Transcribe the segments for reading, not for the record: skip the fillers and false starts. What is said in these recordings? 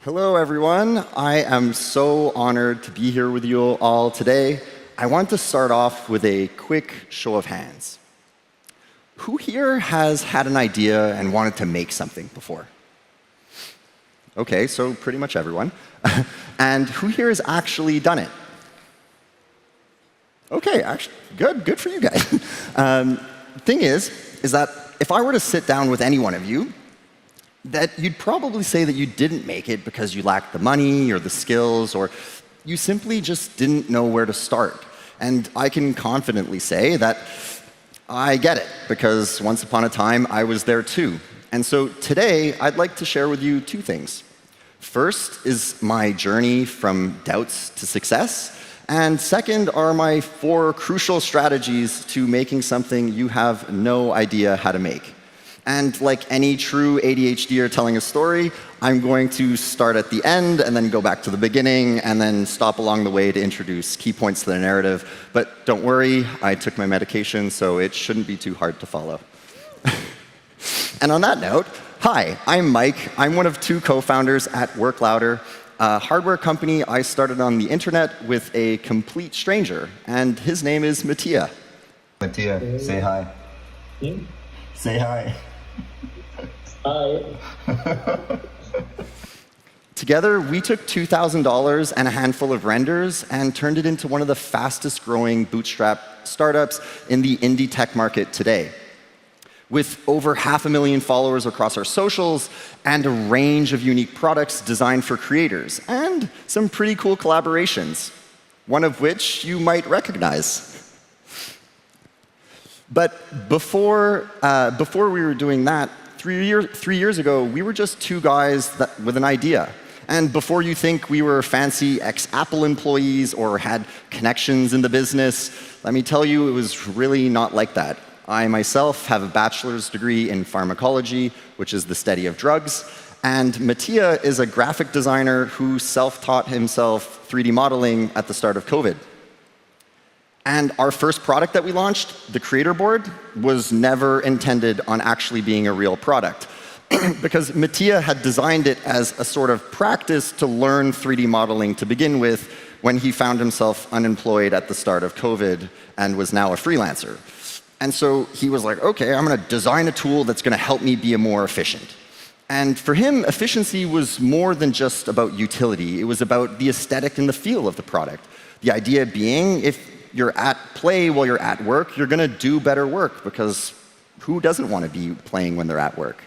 Hello, everyone. I am so honored to be here with you all today. I want to start off with a quick show of hands. Who here has had an idea and wanted to make something before? OK, so pretty much everyone. And who here has actually done it? OK, actually, good for you guys. Thing is that if I were to sit down with any one of you, that you'd probably say that you didn't make it because you lacked the money or the skills, or you simply just didn't know where to start. And I can confidently say that I get it, because once upon a time, I was there too. And so today, I'd like to share with you two things. First is my journey from doubts to success. And second are my 4 crucial strategies to making something you have no idea how to make. And like any true ADHDer telling a story, I'm going to start at the end and then go back to the beginning and then stop along the way to introduce key points to the narrative. But don't worry, I took my medication, so it shouldn't be too hard to follow. And on that note, hi, I'm Mike. I'm one of 2 co-founders at Work Louder, a hardware company I started on the internet with a complete stranger. And his name is Mattia. Mattia, say hi. Say hi. Hi. Together, we took $2,000 and a handful of renders and turned it into one of the fastest growing bootstrap startups in the indie tech market today. With over 500,000 followers across our socials and a range of unique products designed for creators, and some pretty cool collaborations, one of which you might recognize. But before we were doing that, 3 years ago, we were just 2 guys with an idea. And before you think we were fancy ex-Apple employees or had connections in the business, let me tell you, it was really not like that. I myself have a bachelor's degree in pharmacology, which is the study of drugs. And Mattia is a graphic designer who self-taught himself 3D modeling at the start of COVID. And our first product that we launched, the Creator Board, was never intended on actually being a real product, because Mattia had designed it as a sort of practice to learn 3D modeling to begin with when he found himself unemployed at the start of COVID and was now a freelancer. And so he was like, OK, I'm going to design a tool that's going to help me be more efficient. And for him, efficiency was more than just about utility. It was about the aesthetic and the feel of the product. The idea being, if you're at play while you're at work, you're going to do better work, because who doesn't want to be playing when they're at work?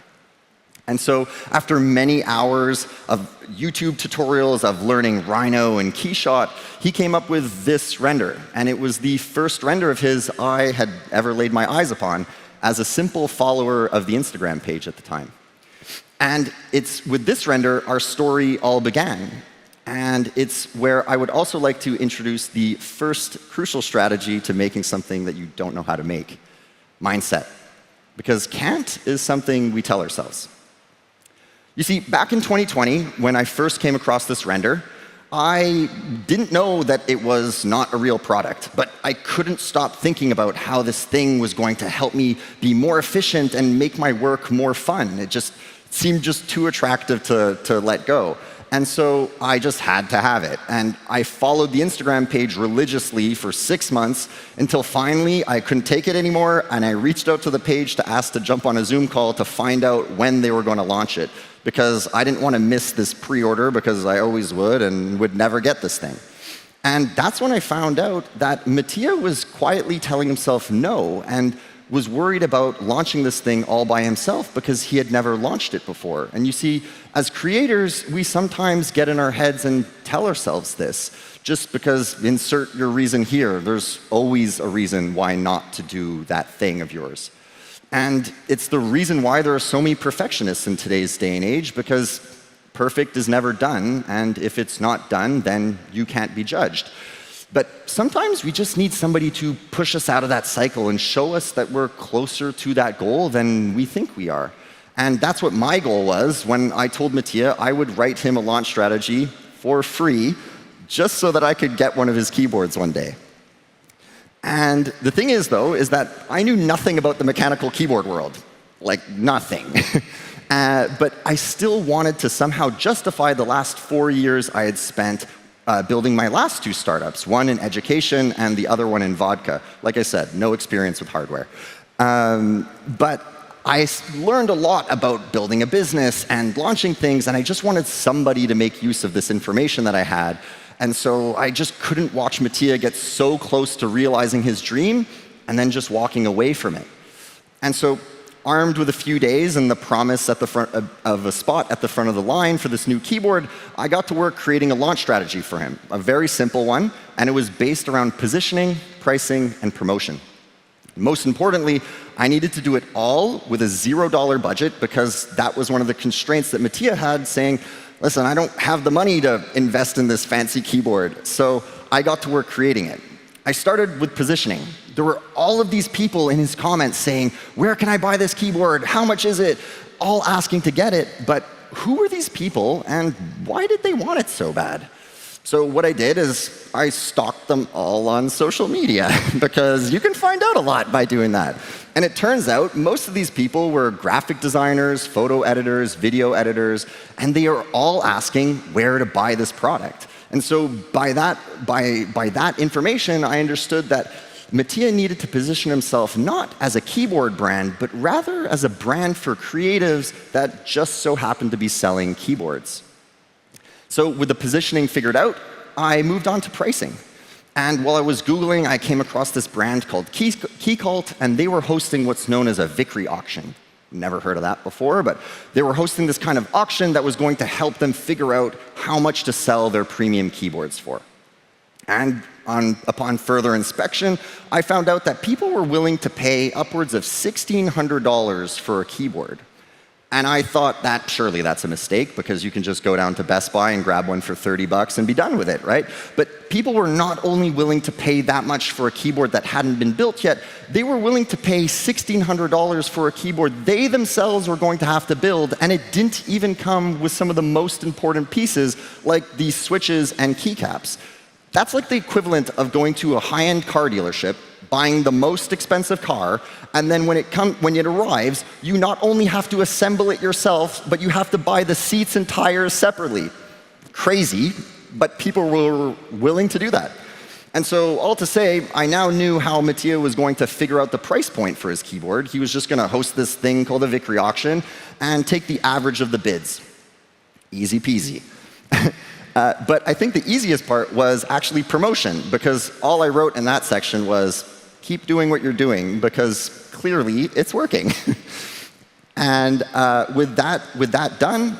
And so after many hours of YouTube tutorials of learning Rhino and Keyshot, he came up with this render. And it was the first render of his I had ever laid my eyes upon as a simple follower of the Instagram page at the time. And it's with this render our story all began. And it's where I would also like to introduce the first crucial strategy to making something that you don't know how to make: mindset. Because can't is something we tell ourselves. You see, back in 2020, when I first came across this render, I didn't know that it was not a real product, but I couldn't stop thinking about how this thing was going to help me be more efficient and make my work more fun. It just seemed just too attractive to let go. And so I just had to have it. And I followed the Instagram page religiously for 6 months until finally I couldn't take it anymore, and I reached out to the page to ask to jump on a Zoom call to find out when they were going to launch it, because I didn't want to miss this pre-order, because I always would and would never get this thing. And that's when I found out that Mattia was quietly telling himself no, and was worried about launching this thing all by himself because he had never launched it before. And you see, as creators, we sometimes get in our heads and tell ourselves this, just because insert your reason here. There's always a reason why not to do that thing of yours. And it's the reason why there are so many perfectionists in today's day and age, because perfect is never done, and if it's not done, then you can't be judged. But sometimes we just need somebody to push us out of that cycle and show us that we're closer to that goal than we think we are. And that's what my goal was when I told Mattia I would write him a launch strategy for free, just so that I could get one of his keyboards one day. And the thing is, though, is that I knew nothing about the mechanical keyboard world. Like, nothing. But I still wanted to somehow justify the last 4 years I had spent building my last 2 startups, one in education and the other one in vodka. Like I said, no experience with hardware. But I learned a lot about building a business and launching things, and I just wanted somebody to make use of this information that I had. And so I just couldn't watch Mattia get so close to realizing his dream and then just walking away from it. And so, armed with a few days and the promise at the front of a spot at the front of the line for this new keyboard, I got to work creating a launch strategy for him, a very simple one, and it was based around positioning, pricing, and promotion. Most importantly, I needed to do it all with a $0 budget because that was one of the constraints that Mattia had, saying, listen, I don't have the money to invest in this fancy keyboard. So I got to work creating it. I started with positioning. There were all of these people in his comments saying, where can I buy this keyboard? How much is it? All asking to get it. But who were these people and why did they want it so bad? So what I did is I stalked them all on social media because you can find out a lot by doing that. And it turns out most of these people were graphic designers, photo editors, video editors, and they are all asking where to buy this product. And so by that information, I understood that Mattia needed to position himself not as a keyboard brand, but rather as a brand for creatives that just so happened to be selling keyboards. So with the positioning figured out, I moved on to pricing. And while I was Googling, I came across this brand called KeyCult, and they were hosting what's known as a Victory auction. Never heard of that before, but they were hosting this kind of auction that was going to help them figure out how much to sell their premium keyboards for. And upon further inspection, I found out that people were willing to pay upwards of $1,600 for a keyboard. And I thought that surely that's a mistake because you can just go down to Best Buy and grab one for 30 bucks and be done with it, right? But people were not only willing to pay that much for a keyboard that hadn't been built yet, they were willing to pay $1,600 for a keyboard they themselves were going to have to build, and it didn't even come with some of the most important pieces like these switches and keycaps. That's like the equivalent of going to a high-end car dealership, buying the most expensive car, and then when it arrives, you not only have to assemble it yourself, but you have to buy the seats and tires separately. Crazy, but people were willing to do that. And so all to say, I now knew how Mattia was going to figure out the price point for his keyboard. He was just going to host this thing called a Victory auction and take the average of the bids. Easy peasy. But I think the easiest part was actually promotion, because all I wrote in that section was, keep doing what you're doing, because clearly it's working. And with that done,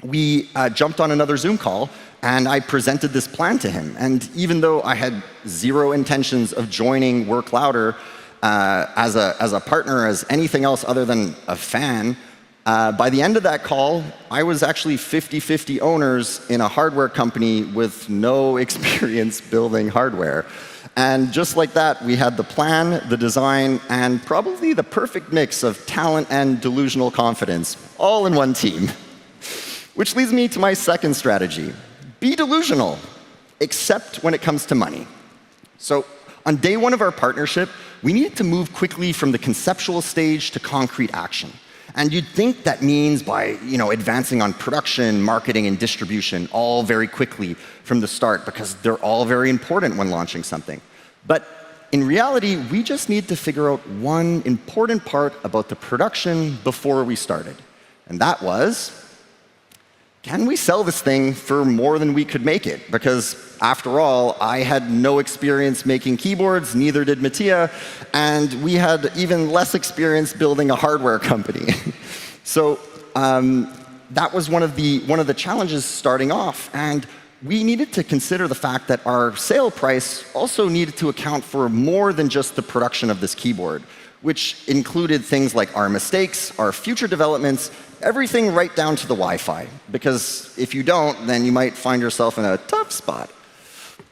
we jumped on another Zoom call, and I presented this plan to him. And even though I had zero intentions of joining Work Louder as a partner, as anything else other than a fan, by the end of that call, I was actually 50-50 owners in a hardware company with no experience building hardware. And just like that, we had the plan, the design, and probably the perfect mix of talent and delusional confidence, all in one team. Which leads me to my second strategy. Be delusional, except when it comes to money. So on day one of our partnership, we needed to move quickly from the conceptual stage to concrete action. And you'd think that means by advancing on production, marketing, and distribution all very quickly from the start, because they're all very important when launching something. But in reality, we just need to figure out one important part about the production before we started. And that was, can we sell this thing for more than we could make it? Because after all, I had no experience making keyboards, neither did Mattia, and we had even less experience building a hardware company. So that was one of the challenges starting off, and we needed to consider the fact that our sale price also needed to account for more than just the production of this keyboard, which included things like our mistakes, our future developments, everything right down to the Wi-Fi. Because if you don't, then you might find yourself in a tough spot.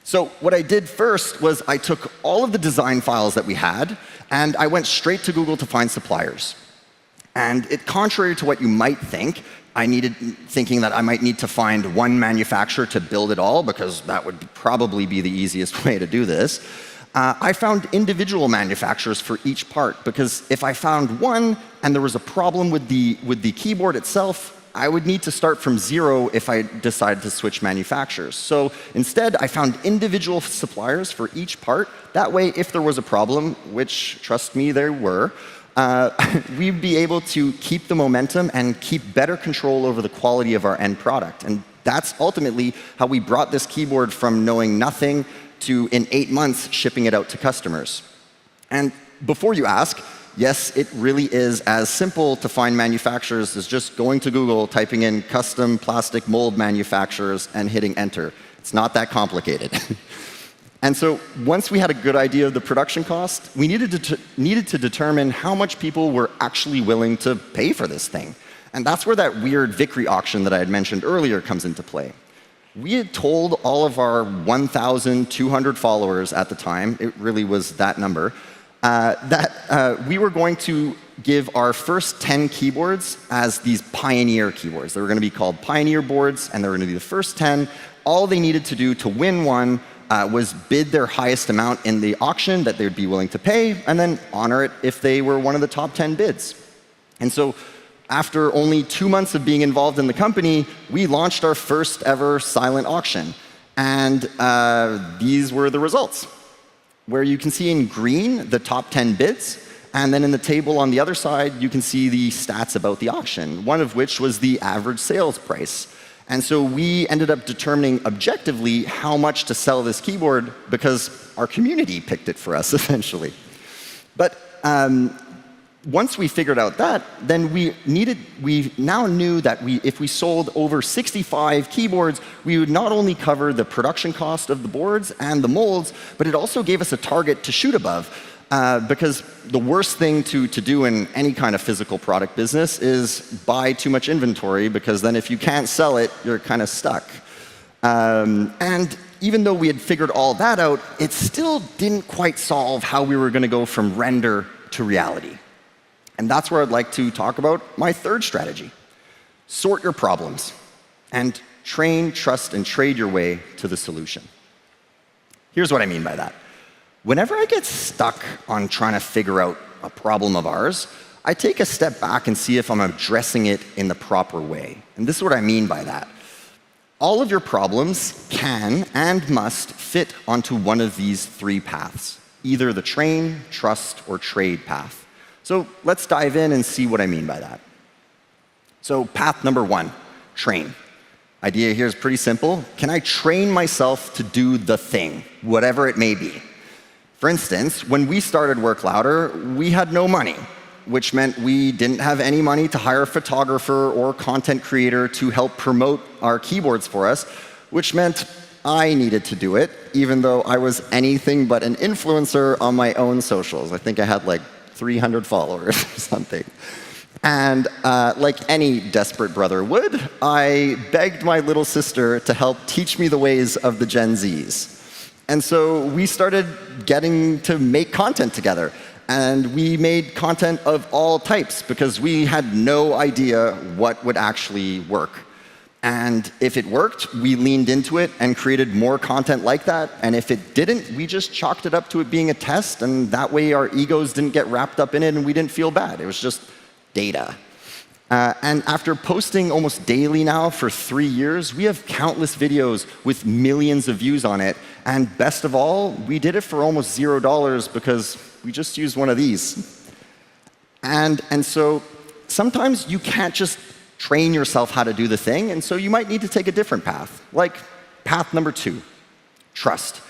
So what I did first was I took all of the design files that we had, and I went straight to Google to find suppliers. And contrary to what you might think, thinking that I might need to find one manufacturer to build it all, because that would probably be the easiest way to do this. I found individual manufacturers for each part, because if I found one and there was a problem with the keyboard itself, I would need to start from zero if I decided to switch manufacturers. So instead, I found individual suppliers for each part. That way, if there was a problem, which, trust me, there were, we'd be able to keep the momentum and keep better control over the quality of our end product. And that's ultimately how we brought this keyboard from knowing nothing to, in 8 months, shipping it out to customers. And before you ask, yes, it really is as simple to find manufacturers as just going to Google, typing in custom plastic mold manufacturers, and hitting enter. It's not that complicated. And so once we had a good idea of the production cost, we needed to determine how much people were actually willing to pay for this thing. And that's where that weird Vickery auction that I had mentioned earlier comes into play. We had told all of our 1,200 followers at the time, it really was that number, that we were going to give our first 10 keyboards as these pioneer keyboards. They were going to be called pioneer boards, and they were going to be the first 10. All they needed to do to win one was bid their highest amount in the auction that they would be willing to pay, and then honor it if they were one of the top 10 bids. And so after only 2 months of being involved in the company, we launched our first ever silent auction. And these were the results, where you can see in green the top 10 bids, and then in the table on the other side, you can see the stats about the auction, one of which was the average sales price. And so we ended up determining objectively how much to sell this keyboard because our community picked it for us, essentially. But once we figured out that, then we now knew that if we sold over 65 keyboards, we would not only cover the production cost of the boards and the molds, but it also gave us a target to shoot above. Because the worst thing to do in any kind of physical product business is buy too much inventory, because then if you can't sell it, you're kind of stuck. And even though we had figured all that out, it still didn't quite solve how we were going to go from render to reality. And that's where I'd like to talk about my third strategy. Sort your problems and train, trust, and trade your way to the solution. Here's what I mean by that. Whenever I get stuck on trying to figure out a problem of ours, I take a step back and see if I'm addressing it in the proper way. And this is what I mean by that. All of your problems can and must fit onto one of these 3 paths, either the train, trust, or trade path. So let's dive in and see what I mean by that. So path number 1, train. Idea here is pretty simple. Can I train myself to do the thing, whatever it may be? For instance, when we started Work Louder, we had no money, which meant we didn't have any money to hire a photographer or content creator to help promote our keyboards for us, which meant I needed to do it, even though I was anything but an influencer on my own socials. I think I had like 300 followers or something. And like any desperate brother would, I begged my little sister to help teach me the ways of the Gen Zs. And so we started getting to make content together. And we made content of all types because we had no idea what would actually work. And if it worked, we leaned into it and created more content like that. And if it didn't, we just chalked it up to it being a test. And that way our egos didn't get wrapped up in it and we didn't feel bad. It was just data. And after posting almost daily now for 3 years, we have countless videos with millions of views on it. And best of all, we did it for almost $0 because we just used one of these. And so sometimes you can't just train yourself how to do the thing, and so you might need to take a different path, like path number 2, trust.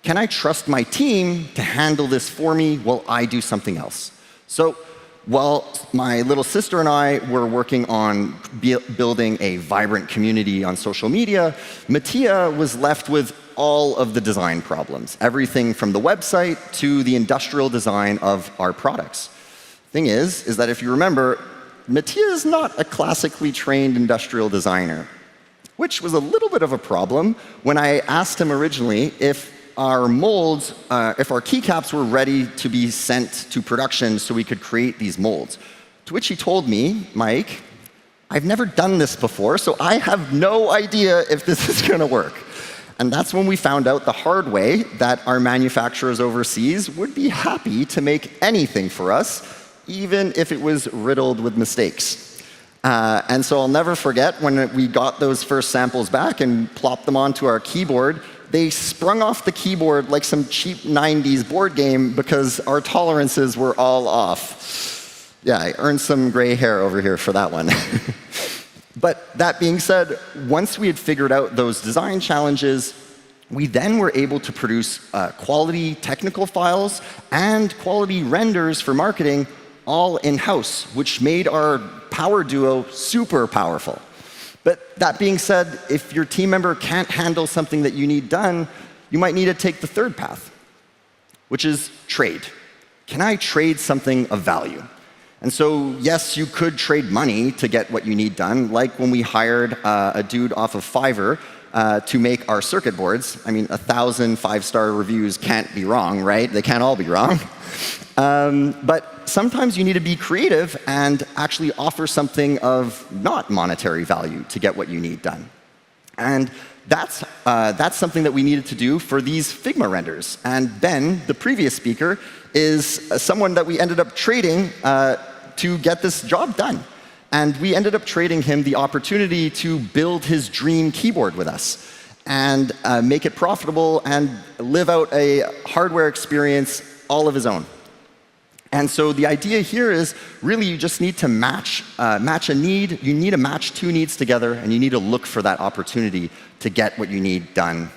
Can I trust my team to handle this for me while I do something else? So while my little sister and I were working on building a vibrant community on social media, Mattia was left with all of the design problems, everything from the website to the industrial design of our products. Thing is that if you remember, Mattia is not a classically trained industrial designer, which was a little bit of a problem when I asked him originally if our molds, if our keycaps were ready to be sent to production so we could create these molds. To which he told me, Mike, I've never done this before, so I have no idea if this is going to work. And that's when we found out the hard way that our manufacturers overseas would be happy to make anything for us, even if it was riddled with mistakes. And so I'll never forget when we got those first samples back and plopped them onto our keyboard, they sprung off the keyboard like some cheap 90s board game because our tolerances were all off. Yeah, I earned some gray hair over here for that one. But that being said, once we had figured out those design challenges, we then were able to produce quality technical files and quality renders for marketing all in-house, which made our power duo super powerful. But that being said, if your team member can't handle something that you need done, you might need to take the third path, which is trade. Can I trade something of value? And so, yes, you could trade money to get what you need done, like when we hired a dude off of Fiverr to make our circuit boards. I mean, 1,000 five-star reviews can't be wrong, right? They can't all be wrong. But sometimes you need to be creative and actually offer something of not monetary value to get what you need done. And that's something that we needed to do for these Figma renders. And Ben, the previous speaker, is someone that we ended up trading to get this job done. And we ended up trading him the opportunity to build his dream keyboard with us and make it profitable and live out a hardware experience all of his own. And so the idea here is really you just need to match a need. You need to match two needs together, and you need to look for that opportunity to get what you need done.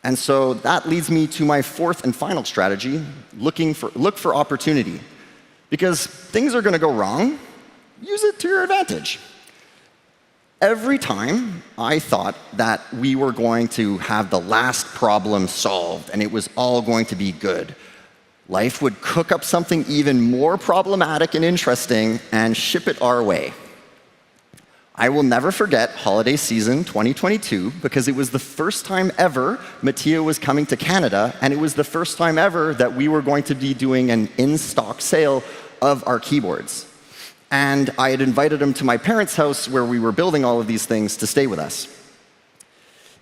And so that leads me to my fourth and final strategy, look for opportunity. Because things are going to go wrong, use it to your advantage. Every time I thought that we were going to have the last problem solved and it was all going to be good, life would cook up something even more problematic and interesting and ship it our way. I will never forget holiday season 2022 because it was the first time ever Mattia was coming to Canada, and it was the first time ever that we were going to be doing an in-stock sale of our keyboards. And I had invited him to my parents' house where we were building all of these things to stay with us.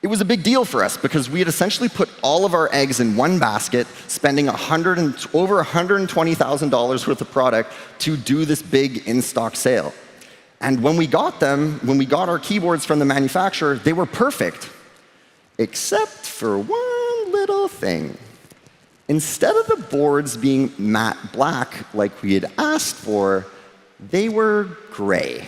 It was a big deal for us because we had essentially put all of our eggs in one basket, spending over $120,000 worth of product to do this big in-stock sale. And when we got our keyboards from the manufacturer, they were perfect, except for one little thing. Instead of the boards being matte black like we had asked for, they were gray.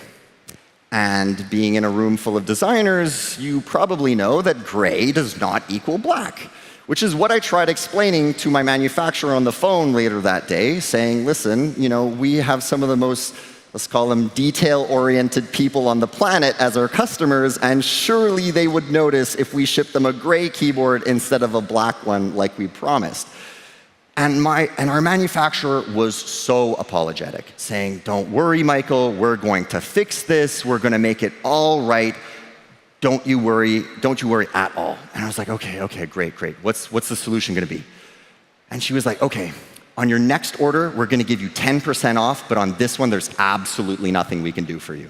And being in a room full of designers, you probably know that gray does not equal black, which is what I tried explaining to my manufacturer on the phone later that day, saying, listen, we have some of the most, let's call them detail-oriented people on the planet as our customers, and surely they would notice if we shipped them a gray keyboard instead of a black one like we promised. And our manufacturer was so apologetic, saying, don't worry, Michael, we're going to fix this, we're going to make it all right, don't you worry at all. And I was like, okay, great. What's the solution going to be? And she was like, okay, on your next order, we're going to give you 10% off, but on this one, there's absolutely nothing we can do for you.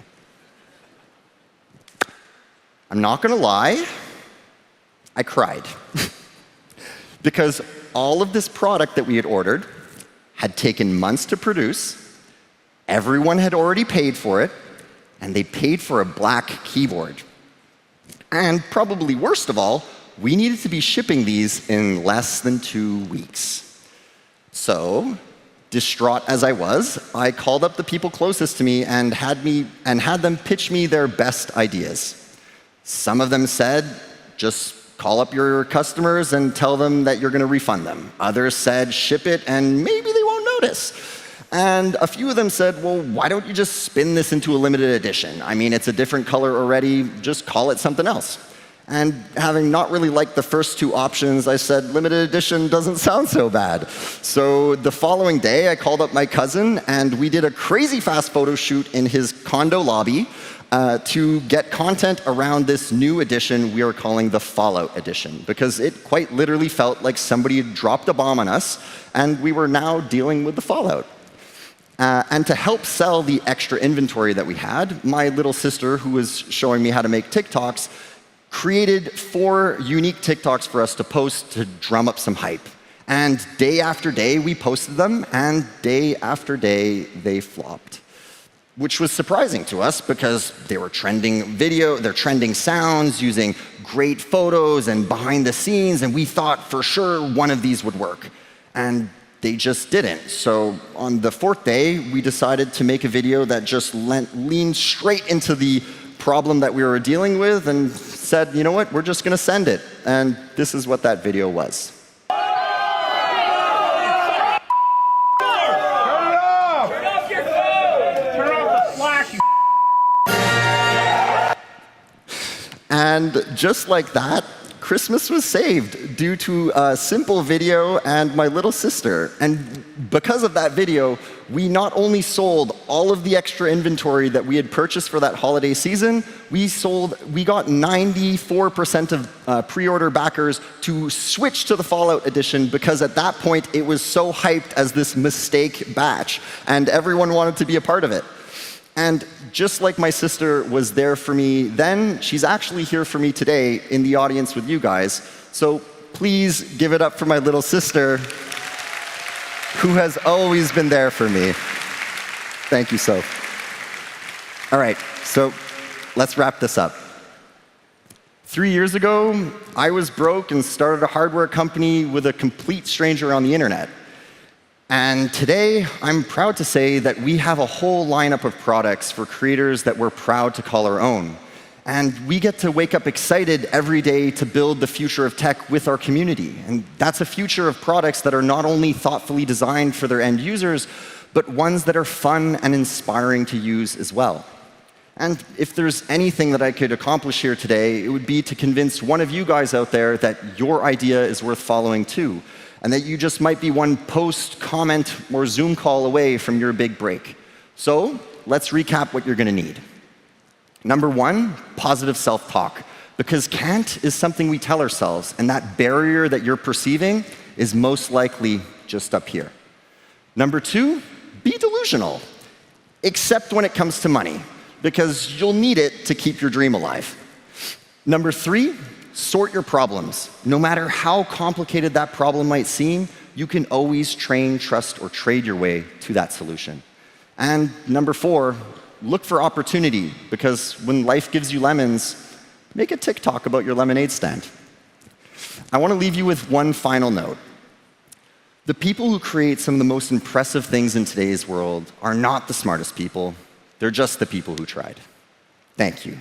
I'm not going to lie, I cried. Because all of this product that we had ordered had taken months to produce, everyone had already paid for it, and they paid for a black keyboard. And probably worst of all, we needed to be shipping these in less than 2 weeks. So, distraught as I was, I called up the people closest to me and had them pitch me their best ideas. Some of them said, just call up your customers and tell them that you're going to refund them. Others said, ship it and maybe they won't notice. And a few of them said, well, why don't you just spin this into a limited edition? I mean, it's a different color already, just call it something else. And having not really liked the first two options, I said, limited edition doesn't sound so bad. So the following day, I called up my cousin, and we did a crazy fast photo shoot in his condo lobby to get content around this new edition we are calling the Fallout Edition, because it quite literally felt like somebody had dropped a bomb on us, and we were now dealing with the fallout. And to help sell the extra inventory that we had, my little sister, who was showing me how to make TikToks, created 4 unique TikToks for us to post to drum up some hype. And day after day, we posted them, and day after day, they flopped. Which was surprising to us because they were trending video, they're trending sounds, using great photos and behind the scenes, and we thought for sure one of these would work. And they just didn't. So on the 4th day, we decided to make a video that just leaned straight into the problem that we were dealing with and said, you know what, we're just gonna send it. And this is what that video was. And just like that, Christmas was saved due to a simple video and my little sister. And because of that video, we not only sold all of the extra inventory that we had purchased for that holiday season, we got 94% of pre-order backers to switch to the Fallout edition because at that point it was so hyped as this mistake batch and everyone wanted to be a part of it. And just like my sister was there for me then, she's actually here for me today in the audience with you guys. So please give it up for my little sister, who has always been there for me. Thank you, Soph. All right, so let's wrap this up. 3 years ago, I was broke and started a hardware company with a complete stranger on the internet. And today, I'm proud to say that we have a whole lineup of products for creators that we're proud to call our own. And we get to wake up excited every day to build the future of tech with our community. And that's a future of products that are not only thoughtfully designed for their end users, but ones that are fun and inspiring to use as well. And if there's anything that I could accomplish here today, it would be to convince one of you guys out there that your idea is worth following too, and that you just might be one post, comment, or Zoom call away from your big break. So let's recap what you're going to need. Number 1, positive self-talk, because can't is something we tell ourselves, and that barrier that you're perceiving is most likely just up here. Number 2, be delusional, except when it comes to money, because you'll need it to keep your dream alive. Number 3, sort your problems. No matter how complicated that problem might seem, you can always train, trust, or trade your way to that solution. And number 4, look for opportunity, because when life gives you lemons, make a TikTok about your lemonade stand. I want to leave you with one final note. The people who create some of the most impressive things in today's world are not the smartest people. They're just the people who tried. Thank you.